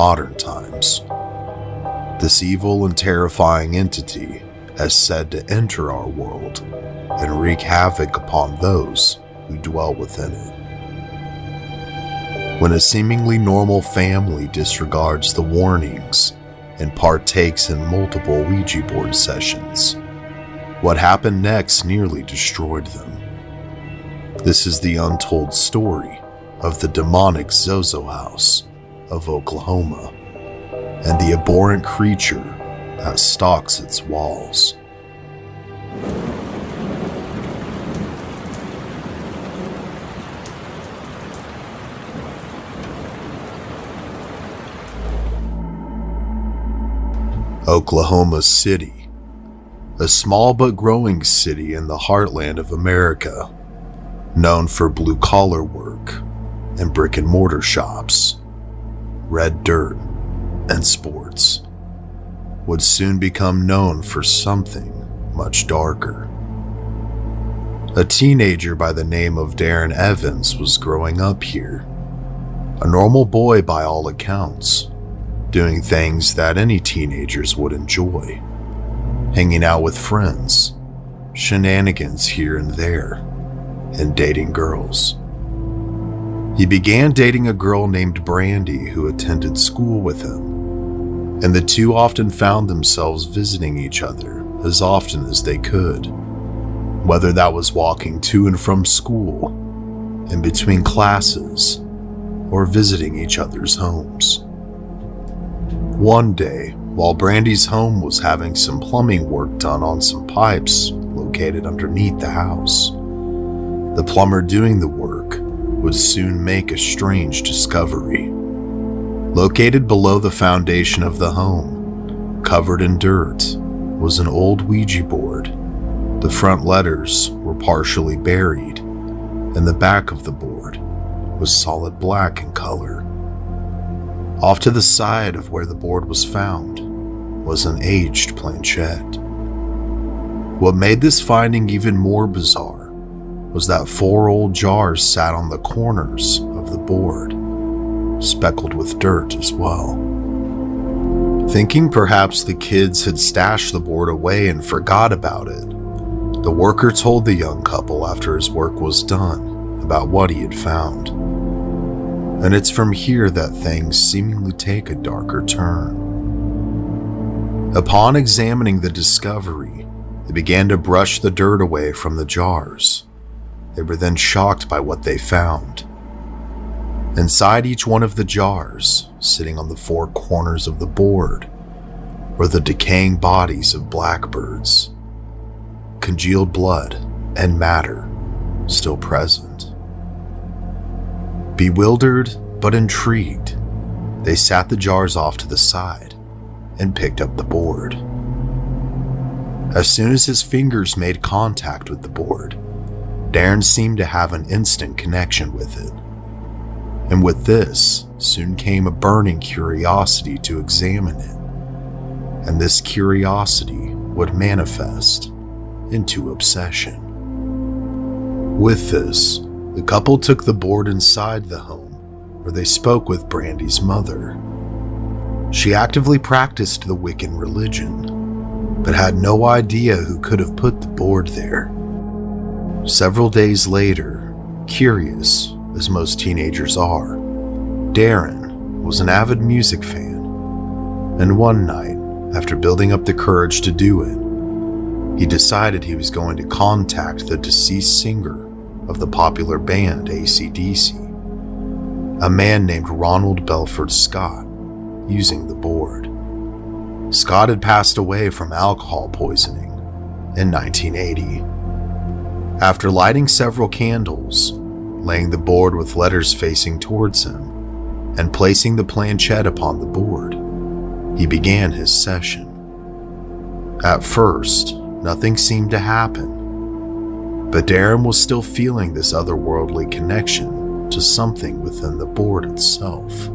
modern times. This evil and terrifying entity has said to enter our world and wreak havoc upon those who dwell within it. When a seemingly normal family disregards the warnings and partakes in multiple Ouija board sessions, what happened next nearly destroyed them. This is the untold story of the demonic Zozo house of Oklahoma and the abhorrent creature that stalks its walls. Oklahoma City, a small but growing city in the heartland of America, known for blue-collar work and brick-and-mortar shops, red dirt, and sports, would soon become known for something much darker. A teenager by the name of Darren Evans was growing up here, a normal boy by all accounts, doing things that any teenagers would enjoy, hanging out with friends, shenanigans here and there, and dating girls. He began dating a girl named Brandy who attended school with him, and the two often found themselves visiting each other as often as they could, whether that was walking to and from school, in between classes, or visiting each other's homes. One day, while Brandy's home was having some plumbing work done on some pipes located underneath the house, the plumber doing the work would soon make a strange discovery. Located below the foundation of the home, covered in dirt, was an old Ouija board. The front letters were partially buried, and the back of the board was solid black in color. Off to the side of where the board was found was an aged planchette. What made this finding even more bizarre was that 4 old jars sat on the corners of the board, speckled with dirt as well. Thinking perhaps the kids had stashed the board away and forgot about it, the worker told the young couple after his work was done about what he had found. And it's from here that things seemingly take a darker turn. Upon examining the discovery, they began to brush the dirt away from the jars. They were then shocked by what they found. Inside each one of the jars, sitting on the 4 corners of the board, were the decaying bodies of blackbirds, congealed blood and matter still present. Bewildered but intrigued, they sat the jars off to the side and picked up the board. As soon as his fingers made contact with the board, Darren seemed to have an instant connection with it. And with this soon came a burning curiosity to examine it. And this curiosity would manifest into obsession. With this, the couple took the board inside the home, where they spoke with Brandy's mother. She actively practiced the Wiccan religion, but had no idea who could have put the board there. Several days later, curious as most teenagers are, Darren was an avid music fan, and one night, after building up the courage to do it, he decided he was going to contact the deceased singer of the popular band AC/DC, a man named Ronald Belford Scott, using the board. Scott had passed away from alcohol poisoning in 1980. After lighting several candles, laying the board with letters facing towards him, and placing the planchette upon the board, he began his session. At first, nothing seemed to happen, but Darren was still feeling this otherworldly connection to something within the board itself.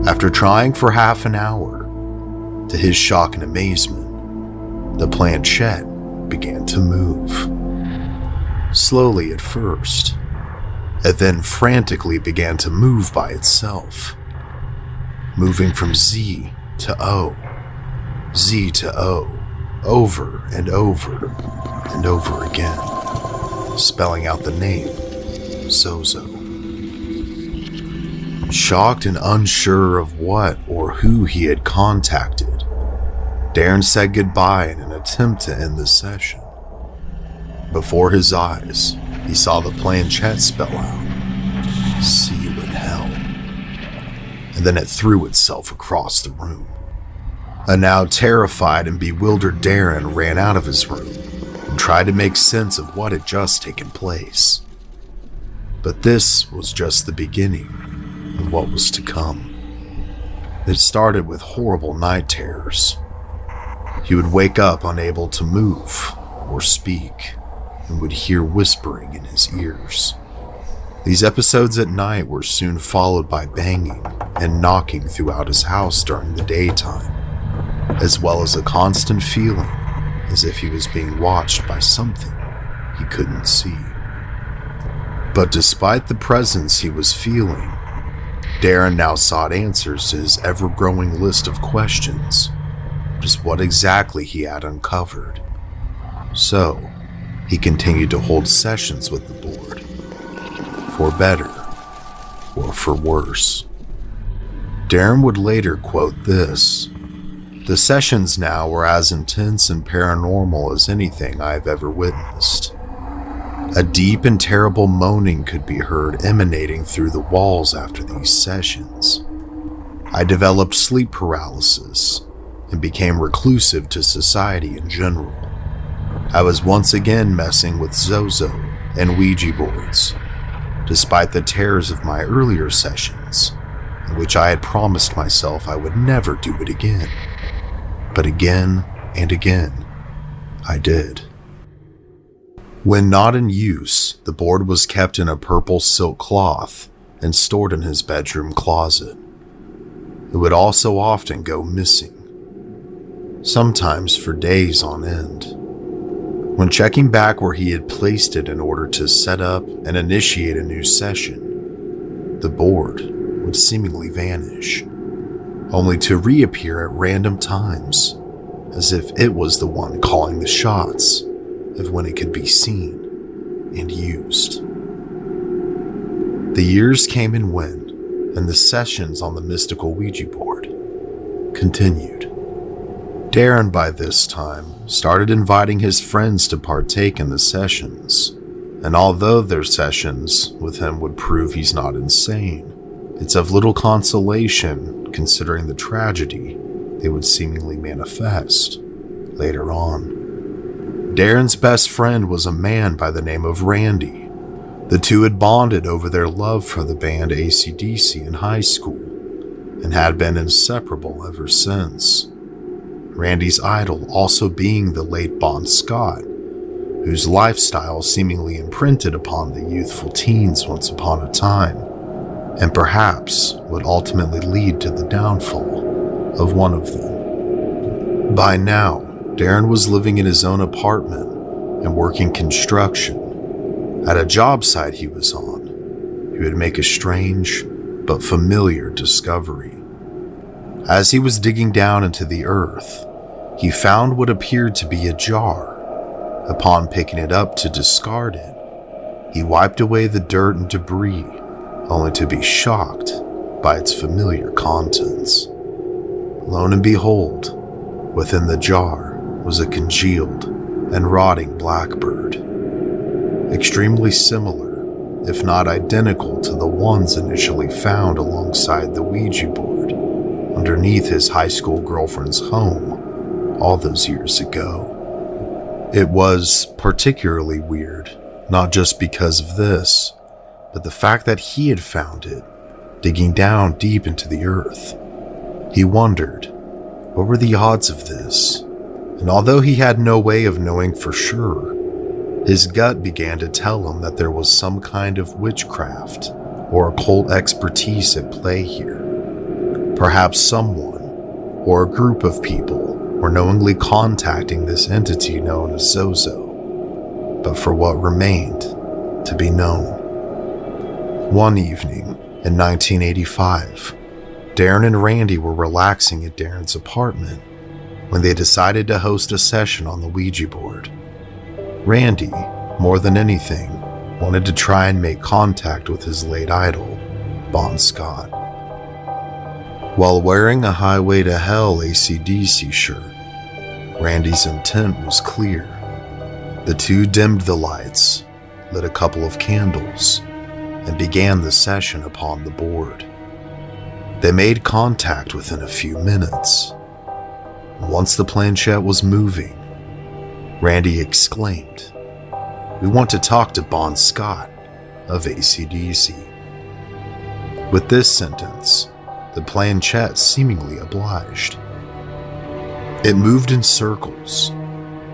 After trying for half an hour, to his shock and amazement, the planchette began to move. Slowly at first, it then frantically began to move by itself. moving from Z to O, Z to O, over and over and over again, spelling out the name Zozo. Shocked and unsure of what or who he had contacted, Darren said goodbye in an attempt to end the session. Before his eyes, he saw the planchette spell out, "See you in hell," and then it threw itself across the room. A now terrified and bewildered Darren ran out of his room and tried to make sense of what had just taken place. But this was just the beginning of what was to come. It started with horrible night terrors. He would wake up unable to move or speak and would hear whispering in his ears. These episodes at night were soon followed by banging and knocking throughout his house during the daytime, as well as a constant feeling as if he was being watched by something he couldn't see. But despite the presence he was feeling, Darren now sought answers to his ever-growing list of questions, just what exactly he had uncovered. So, he continued to hold sessions with the board, for better or for worse. Darren would later quote this: "The sessions now were as intense and paranormal as anything I've ever witnessed. A deep and terrible moaning could be heard emanating through the walls after these sessions. I developed sleep paralysis and became reclusive to society in general. I was once again messing with Zozo and Ouija boards, despite the terrors of my earlier sessions, in which I had promised myself I would never do it again. But again and again, I did." When not in use, the board was kept in a purple silk cloth and stored in his bedroom closet. It would also often go missing, sometimes for days on end. When checking back where he had placed it in order to set up and initiate a new session, the board would seemingly vanish, only to reappear at random times, as if it was the one calling the shots of when it could be seen and used. The years came and went, and the sessions on the mystical Ouija board continued. Darren, by this time, started inviting his friends to partake in the sessions, and although their sessions with him would prove he's not insane, it's of little consolation considering the tragedy they would seemingly manifest later on. Darren's best friend was a man by the name of Randy. The two had bonded over their love for the band AC/DC in high school and had been inseparable ever since. Randy's idol also being the late Bon Scott, whose lifestyle seemingly imprinted upon the youthful teens once upon a time, and perhaps would ultimately lead to the downfall of one of them. By now, Darren was living in his own apartment and working construction. At a job site he was on, he would make a strange but familiar discovery. As he was digging down into the earth, he found what appeared to be a jar. Upon picking it up to discard it, he wiped away the dirt and debris, only to be shocked by its familiar contents. Lo and behold, within the jar was a congealed and rotting blackbird, extremely similar, if not identical to the ones initially found alongside the Ouija board underneath his high school girlfriend's home all those years ago. It was particularly weird, not just because of this, but the fact that he had found it, digging down deep into the earth. He wondered, what were the odds of this? And although he had no way of knowing for sure, his gut began to tell him that there was some kind of witchcraft or occult expertise at play here. Perhaps someone or a group of people were knowingly contacting this entity known as Zozo, but for what remained to be known. One evening in 1985, Darren and Randy were relaxing at Darren's apartment when they decided to host a session on the Ouija board. Randy, more than anything, wanted to try and make contact with his late idol, Bon Scott. While wearing a Highway to Hell AC/DC shirt, Randy's intent was clear. The two dimmed the lights, lit a couple of candles, and began the session upon the board. They made contact within a few minutes. Once the planchette was moving, Randy exclaimed, "We want to talk to Bon Scott of AC/DC." With this sentence, the planchette seemingly obliged. It moved in circles,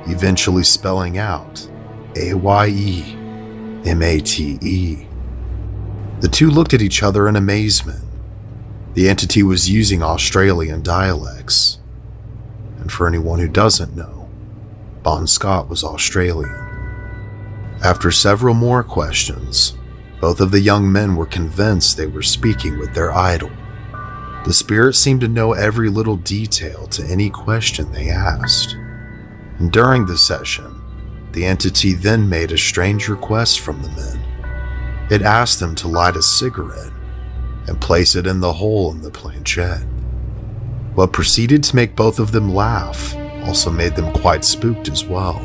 eventually spelling out AYEMATE. The two looked at each other in amazement. The entity was using Australian dialects. And for anyone who doesn't know, Bon Scott was Australian. After several more questions, both of the young men were convinced they were speaking with their idol. The spirit seemed to know every little detail to any question they asked. And during the session, the entity then made a strange request from the men. It asked them to light a cigarette and place it in the hole in the planchette. What proceeded to make both of them laugh also made them quite spooked as well.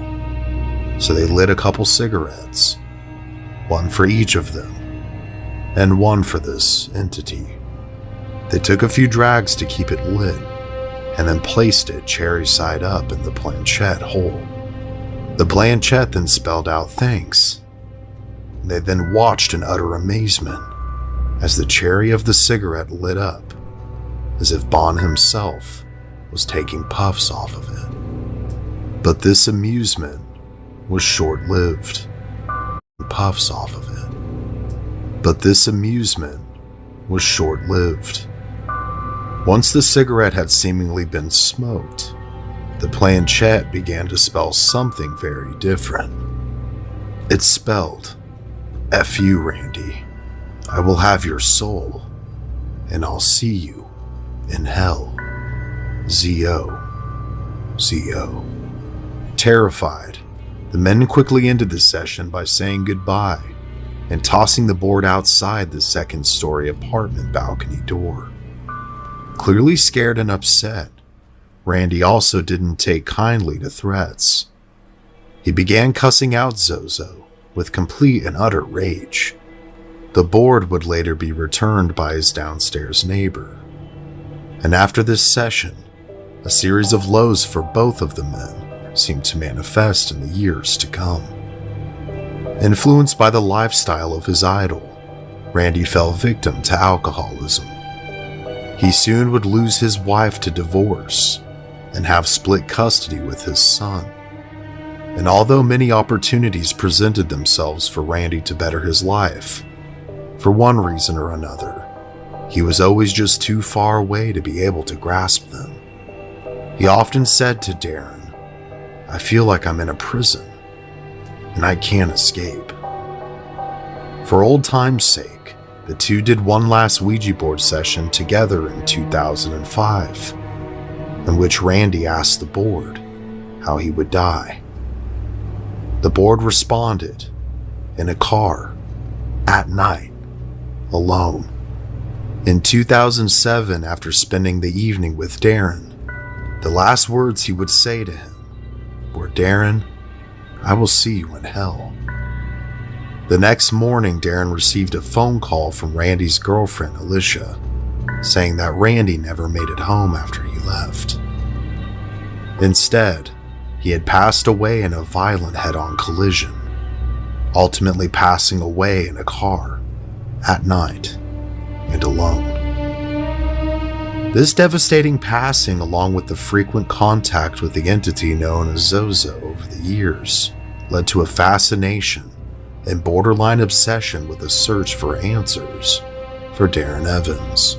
So they lit a couple cigarettes, one for each of them, and one for this entity. They took a few drags to keep it lit, and then placed it cherry side up in the planchette hole. The planchette then spelled out thanks. They then watched in utter amazement as the cherry of the cigarette lit up, as if Bon himself was taking puffs off of it. But this amusement was short-lived. Puffs off of it. But this amusement was short-lived. Once the cigarette had seemingly been smoked, the planchette began to spell something very different. It spelled, "F you, Randy. I will have your soul, and I'll see you in hell. Zozo. Zozo." Terrified, the men quickly ended the session by saying goodbye and tossing the board outside the second-story apartment balcony door. Clearly scared and upset, Randy also didn't take kindly to threats. He began cussing out Zozo with complete and utter rage. The board would later be returned by his downstairs neighbor. And after this session, a series of lows for both of the men seemed to manifest in the years to come. Influenced by the lifestyle of his idol, Randy fell victim to alcoholism. He soon would lose his wife to divorce and have split custody with his son. And although many opportunities presented themselves for Randy to better his life, for one reason or another, he was always just too far away to be able to grasp them. He often said to Darren, "I feel like I'm in a prison, and I can't escape." For old time's sake, the two did one last Ouija board session together in 2005, in which Randy asked the board how he would die. The board responded, in a car, at night, alone. In 2007, after spending the evening with Darren, the last words he would say to him were, "Darren, I will see you in hell." The next morning, Darren received a phone call from Randy's girlfriend, Alicia, saying that Randy never made it home after he left. Instead, he had passed away in a violent head-on collision, ultimately passing away in a car, at night, and alone. This devastating passing, along with the frequent contact with the entity known as Zozo over the years, led to a fascination and borderline obsession with a search for answers for Darren Evans.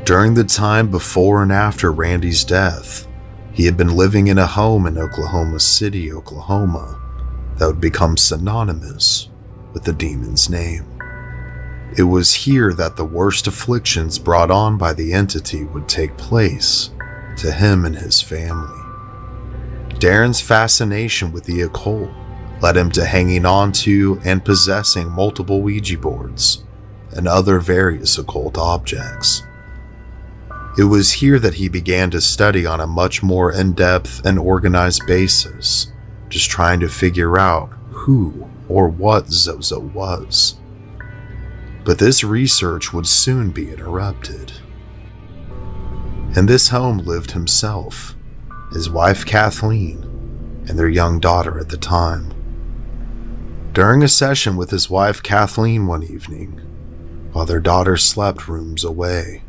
During the time before and after Randy's death, he had been living in a home in Oklahoma City, Oklahoma, that would become synonymous with the demon's name. It was here that the worst afflictions brought on by the entity would take place to him and his family. Darren's fascination with the occult led him to hanging on to and possessing multiple Ouija boards and other various occult objects. It was here that he began to study on a much more in-depth and organized basis, just trying to figure out who or what Zozo was. But this research would soon be interrupted. In this home lived himself, his wife Kathleen, and their young daughter at the time. During a session with his wife Kathleen one evening, while their daughter slept rooms away,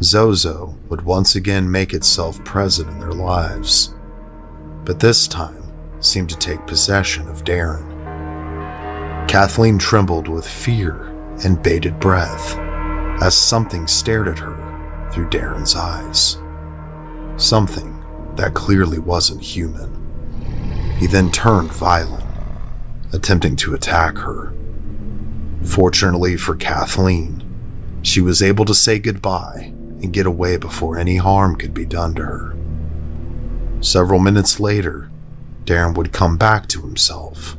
Zozo would once again make itself present in their lives, but this time seemed to take possession of Darren. Kathleen trembled with fear and bated breath as something stared at her through Darren's eyes. Something that clearly wasn't human. He then turned violent, attempting to attack her. Fortunately for Kathleen, she was able to say goodbye and get away before any harm could be done to her. Several minutes later, Darren would come back to himself,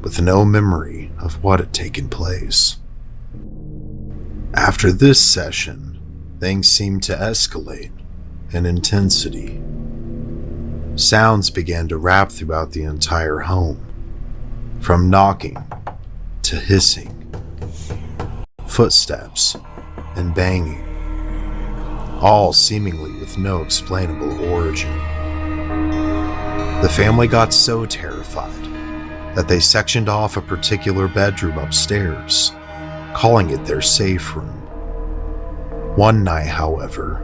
with no memory of what had taken place. After this session, things seemed to escalate in intensity. Sounds began to rap throughout the entire home, from knocking to hissing, footsteps and banging, all seemingly with no explainable origin. The family got so terrified that they sectioned off a particular bedroom upstairs, calling it their safe room. One night, however,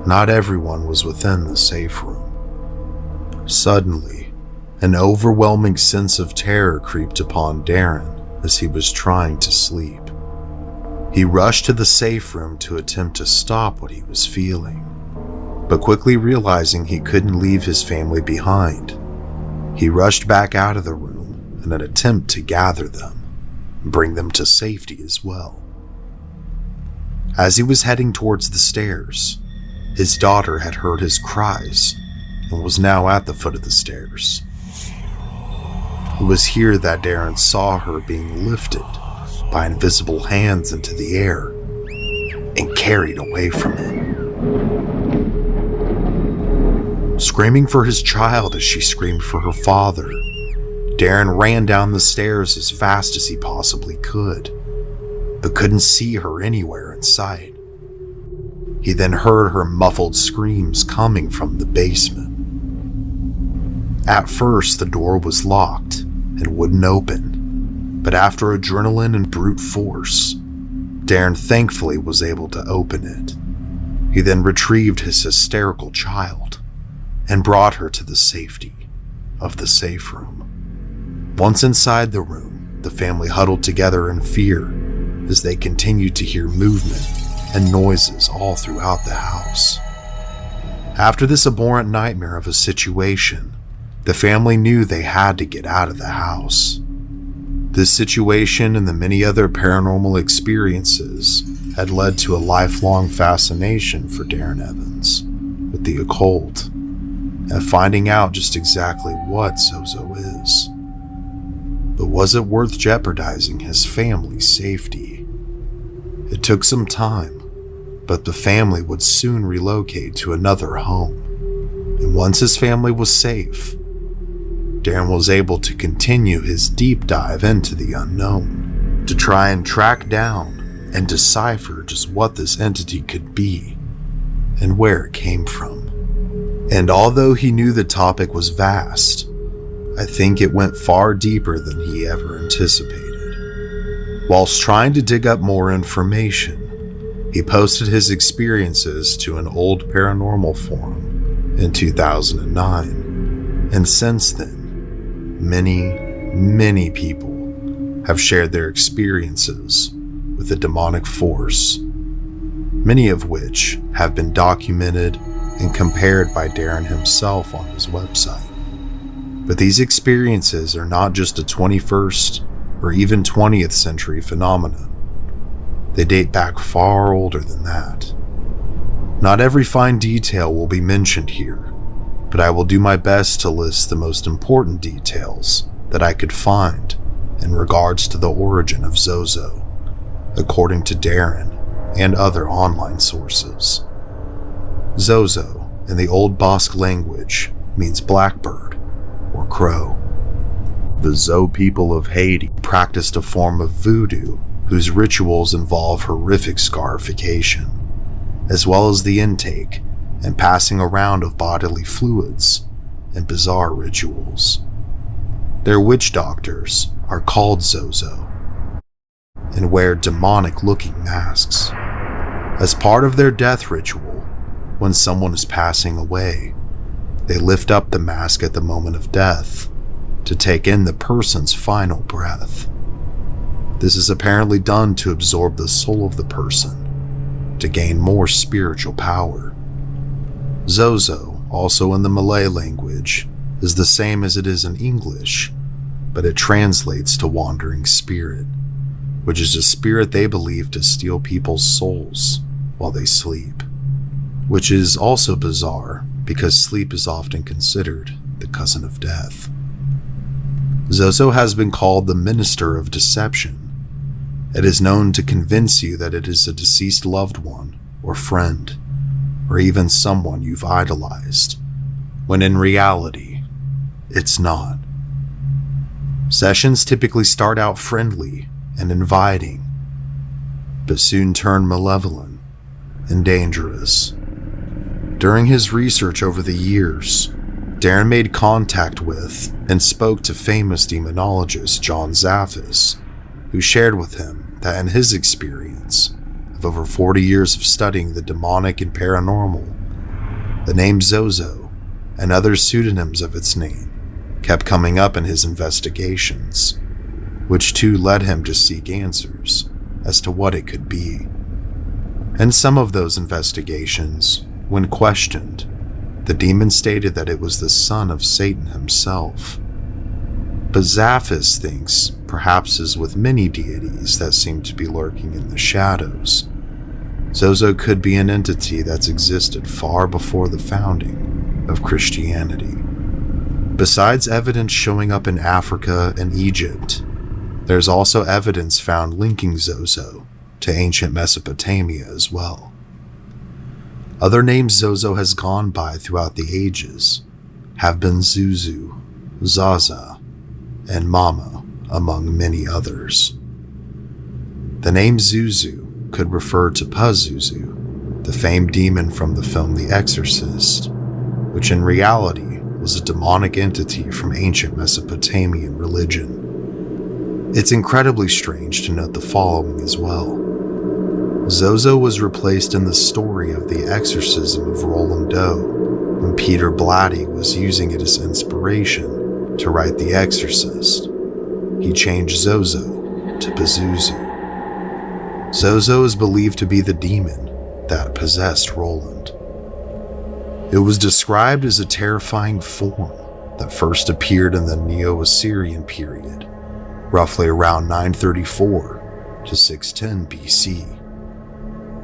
not everyone was within the safe room. Suddenly, an overwhelming sense of terror creeped upon Darren as he was trying to sleep. He rushed to the safe room to attempt to stop what he was feeling, but quickly realizing he couldn't leave his family behind, he rushed back out of the room in an attempt to gather them and bring them to safety as well. As he was heading towards the stairs, his daughter had heard his cries and was now at the foot of the stairs. It was here that Darren saw her being lifted by invisible hands into the air and carried away from him. Screaming for his child as she screamed for her father, Darren ran down the stairs as fast as he possibly could, but couldn't see her anywhere in sight. He then heard her muffled screams coming from the basement. At first, the door was locked and wouldn't open, but after adrenaline and brute force, Darren thankfully was able to open it. He then retrieved his hysterical child and brought her to the safety of the safe room. Once inside the room, the family huddled together in fear as they continued to hear movement and noises all throughout the house. After this abhorrent nightmare of a situation, the family knew they had to get out of the house. This situation and the many other paranormal experiences had led to a lifelong fascination for Darren Evans with the occult and finding out just exactly what Zozo is. But was it worth jeopardizing his family's safety? It took some time, but the family would soon relocate to another home. And once his family was safe, Darren was able to continue his deep dive into the unknown to try and track down and decipher just what this entity could be and where it came from. And although he knew the topic was vast, I think it went far deeper than he ever anticipated. Whilst trying to dig up more information, he posted his experiences to an old paranormal forum in 2009, and since then, many people have shared their experiences with a demonic force, many of which have been documented and compared by Darren himself on his website. But these experiences are not just a 21st or even 20th century phenomenon. They date back far older than that. Not every fine detail will be mentioned here, but I will do my best to list the most important details that I could find in regards to the origin of Zozo, according to Darren and other online sources. Zozo, in the Old Basque language, means blackbird or crow. The Zo people of Haiti practiced a form of voodoo whose rituals involve horrific scarification, as well as the intake and passing around of bodily fluids and bizarre rituals. Their witch doctors are called Zozo and wear demonic-looking masks. As part of their death ritual, when someone is passing away, they lift up the mask at the moment of death to take in the person's final breath. This is apparently done to absorb the soul of the person, to gain more spiritual power. Zozo, also in the Malay language, is the same as it is in English, but it translates to wandering spirit, which is a spirit they believe to steal people's souls while they sleep, which is also bizarre because sleep is often considered the cousin of death. Zozo has been called the minister of deception. It is known to convince you that it is a deceased loved one or friend, or even someone you've idolized, when in reality, it's not. Sessions typically start out friendly and inviting, but soon turn malevolent and dangerous. During his research over the years, Darren made contact with and spoke to famous demonologist John Zaffis, who shared with him that in his experience of over 40 years of studying the demonic and paranormal, the name Zozo and other pseudonyms of its name kept coming up in his investigations, which too led him to seek answers as to what it could be. In some of those investigations, when questioned, the demon stated that it was the son of Satan himself. But Zaffis thinks, perhaps as with many deities that seem to be lurking in the shadows, Zozo could be an entity that's existed far before the founding of Christianity. Besides evidence showing up in Africa and Egypt, there's also evidence found linking Zozo to ancient Mesopotamia as well. Other names Zozo has gone by throughout the ages have been Zuzu, Zaza, and Mama, among many others. The name Zuzu could refer to Pazuzu, the famed demon from the film The Exorcist, which in reality was a demonic entity from ancient Mesopotamian religion. It's incredibly strange to note the following as well. Zozo was replaced in the story of the exorcism of Roland Doe when Peter Blatty was using it as inspiration to write The Exorcist. He changed Zozo to Pazuzu. Zozo is believed to be the demon that possessed Roland. It was described as a terrifying form that first appeared in the Neo-Assyrian period, roughly around 934 to 610 BC.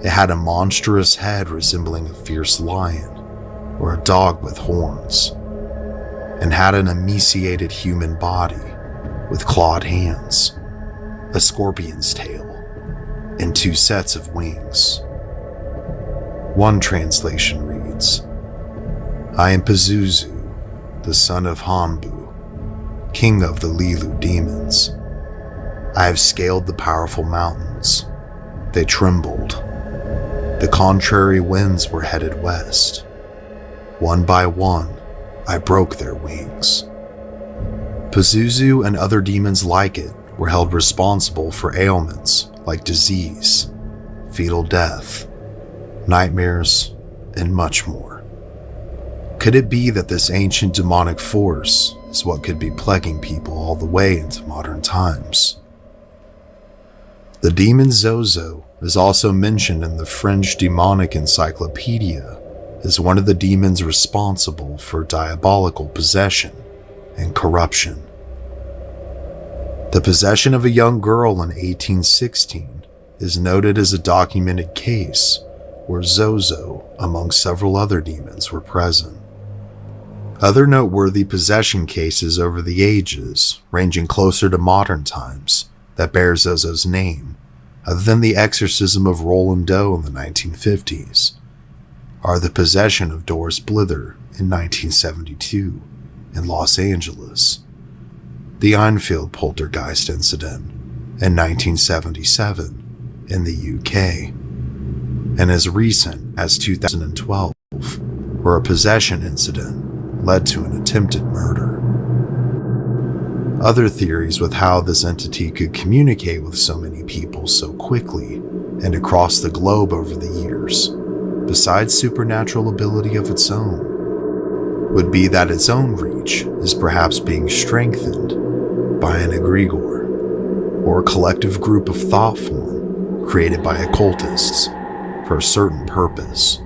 It had a monstrous head resembling a fierce lion or a dog with horns, and had an emaciated human body with clawed hands, a scorpion's tail, and 2 sets of wings. One translation reads, "I am Pazuzu, the son of Hambu, king of the Lilu demons. I have scaled the powerful mountains. They trembled. The contrary winds were headed west. One by one, I broke their wings." Pazuzu and other demons like it were held responsible for ailments like disease, fetal death, nightmares, and much more. Could it be that this ancient demonic force is what could be plaguing people all the way into modern times? The demon Zozo is also mentioned in the French demonic encyclopedia as one of the demons responsible for diabolical possession and corruption. The possession of a young girl in 1816 is noted as a documented case where Zozo, among several other demons, were present. Other noteworthy possession cases over the ages, ranging closer to modern times, that bear Zozo's name, other than the exorcism of Roland Doe in the 1950s, are the possession of Doris Blither in 1972 in Los Angeles, the Enfield poltergeist incident in 1977 in the UK, and as recent as 2012, where a possession incident led to an attempted murder. Other theories with how this entity could communicate with so many people so quickly and across the globe over the years, besides supernatural ability of its own, would be that its own reach is perhaps being strengthened by an egregore, or a collective group of thought form created by occultists for a certain purpose.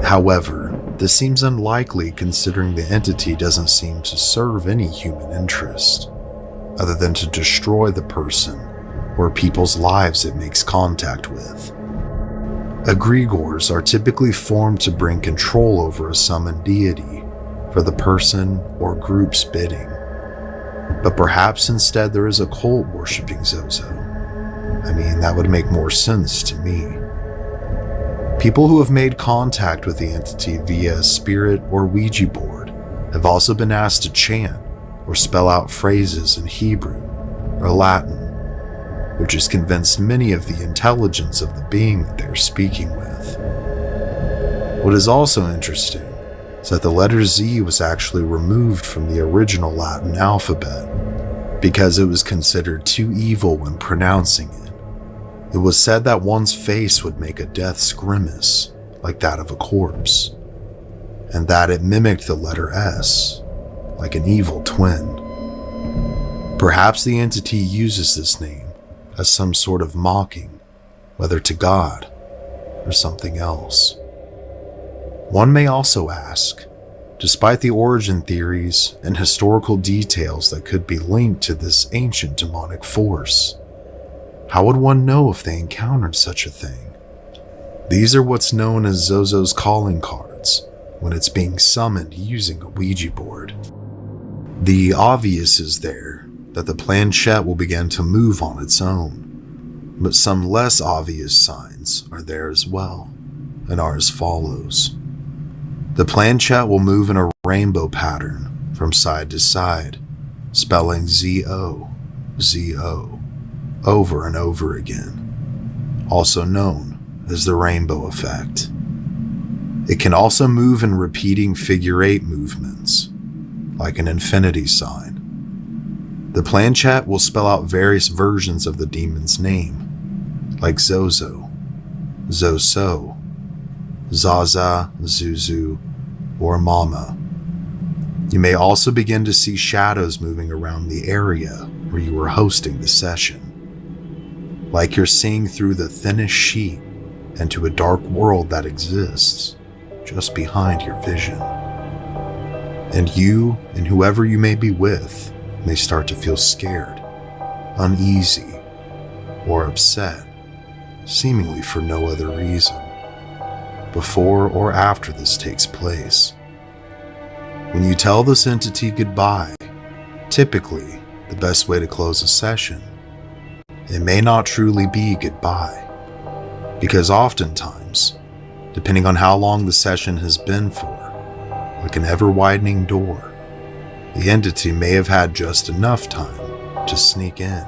However, this seems unlikely considering the entity doesn't seem to serve any human interest, other than to destroy the person or people's lives it makes contact with. Egregores are typically formed to bring control over a summoned deity for the person or group's bidding. But perhaps instead there is a cult worshipping Zozo. I mean, that would make more sense to me. People who have made contact with the entity via a spirit or Ouija board have also been asked to chant or spell out phrases in Hebrew or Latin, which has convinced many of the intelligence of the being that they're speaking with. What is also interesting is that the letter Z was actually removed from the original Latin alphabet because it was considered too evil when pronouncing it. It was said that one's face would make a death's grimace, like that of a corpse, and that it mimicked the letter S, like an evil twin. Perhaps the entity uses this name as some sort of mocking, whether to God or something else. One may also ask, despite the origin theories and historical details that could be linked to this ancient demonic force, how would one know if they encountered such a thing? These are what's known as Zozo's calling cards when it's being summoned using a Ouija board. The obvious is there that the planchette will begin to move on its own, but some less obvious signs are there as well, and are as follows. The planchette will move in a rainbow pattern from side to side, spelling ZO, ZO, over and over again, also known as the rainbow effect. It can also move in repeating figure 8 movements, like an infinity sign. The planchette will spell out various versions of the demon's name, like Zozo, Zoso, Zaza, Zuzu, or Mama. You may also begin to see shadows moving around the area where you were hosting the session, like you're seeing through the thinnest sheet into a dark world that exists just behind your vision. And you and whoever you may be with may start to feel scared, uneasy, or upset, seemingly for no other reason, before or after this takes place. When you tell this entity goodbye, typically the best way to close a session, it may not truly be goodbye, because oftentimes, depending on how long the session has been for, like an ever-widening door, the entity may have had just enough time to sneak in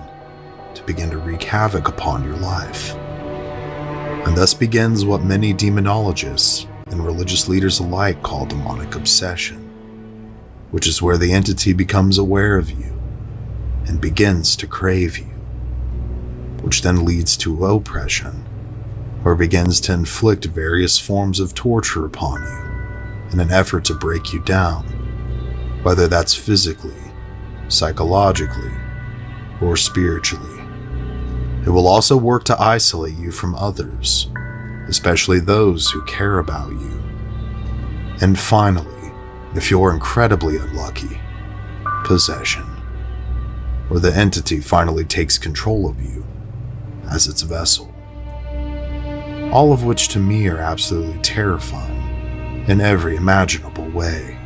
to begin to wreak havoc upon your life. And thus begins what many demonologists and religious leaders alike call demonic obsession, which is where the entity becomes aware of you and begins to crave you, which then leads to oppression, or begins to inflict various forms of torture upon you in an effort to break you down, whether that's physically, psychologically, or spiritually. It will also work to isolate you from others, especially those who care about you. And finally, if you're incredibly unlucky, possession, where the entity finally takes control of you as its vessel. All of which to me are absolutely terrifying in every imaginable way.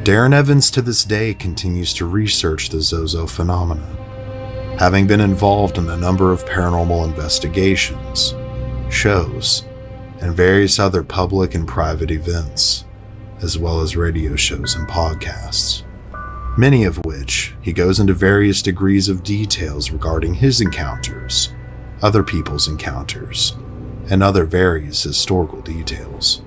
Darren Evans to this day continues to research the Zozo phenomenon, having been involved in a number of paranormal investigations, shows, and various other public and private events, as well as radio shows and podcasts, many of which he goes into various degrees of details regarding his encounters, other people's encounters, and other various historical details.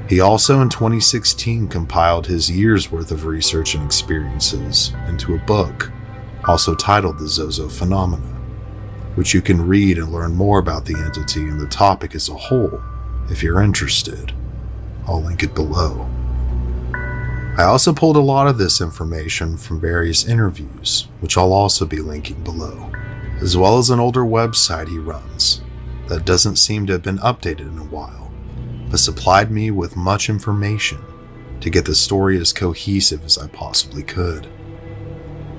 He also in 2016 compiled his year's worth of research and experiences into a book, also titled The Zozo Phenomena, which you can read and learn more about the entity and the topic as a whole if you're interested. I'll link it below. I also pulled a lot of this information from various interviews, which I'll also be linking below, as well as an older website he runs that doesn't seem to have been updated in a while, but supplied me with much information to get the story as cohesive as I possibly could.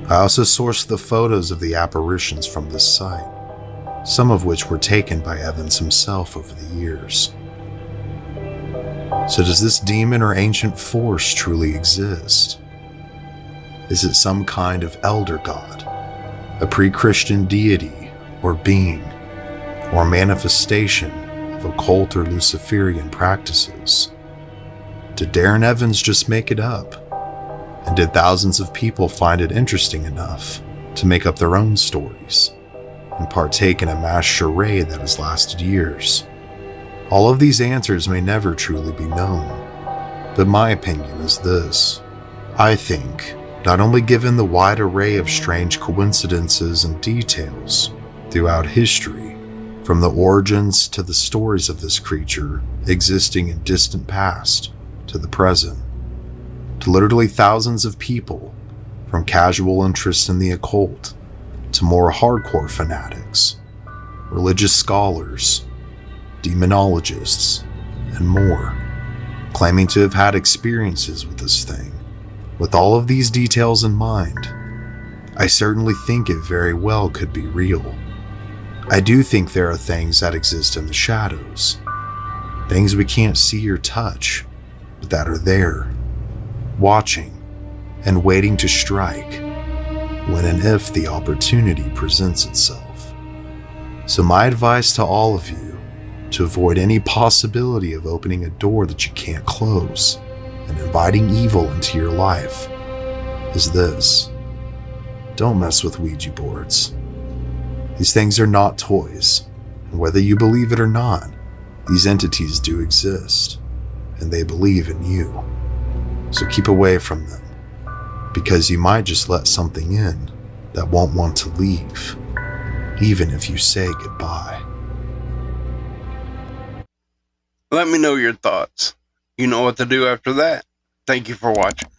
I also sourced the photos of the apparitions from this site, some of which were taken by Evans himself over the years. So does this demon or ancient force truly exist? Is it some kind of elder god, a pre-Christian deity or being, or a manifestation of occult or Luciferian practices? Did Darren Evans just make it up? And did thousands of people find it interesting enough to make up their own stories and partake in a mass charade that has lasted years? All of these answers may never truly be known, but my opinion is this. I think, not only given the wide array of strange coincidences and details throughout history, from the origins to the stories of this creature existing in distant past to the present, to literally thousands of people, from casual interest in the occult to more hardcore fanatics, religious scholars, demonologists, and more, claiming to have had experiences with this thing. With all of these details in mind, I certainly think it very well could be real. I do think there are things that exist in the shadows, things we can't see or touch, but that are there, watching and waiting to strike when and if the opportunity presents itself. So my advice to all of you, to avoid any possibility of opening a door that you can't close and inviting evil into your life, is this: don't mess with Ouija boards. These things are not toys, and whether you believe it or not, these entities do exist, and they believe in you. So keep away from them, because you might just let something in that won't want to leave, even if you say goodbye. Let me know your thoughts. You know what to do after that. Thank you for watching.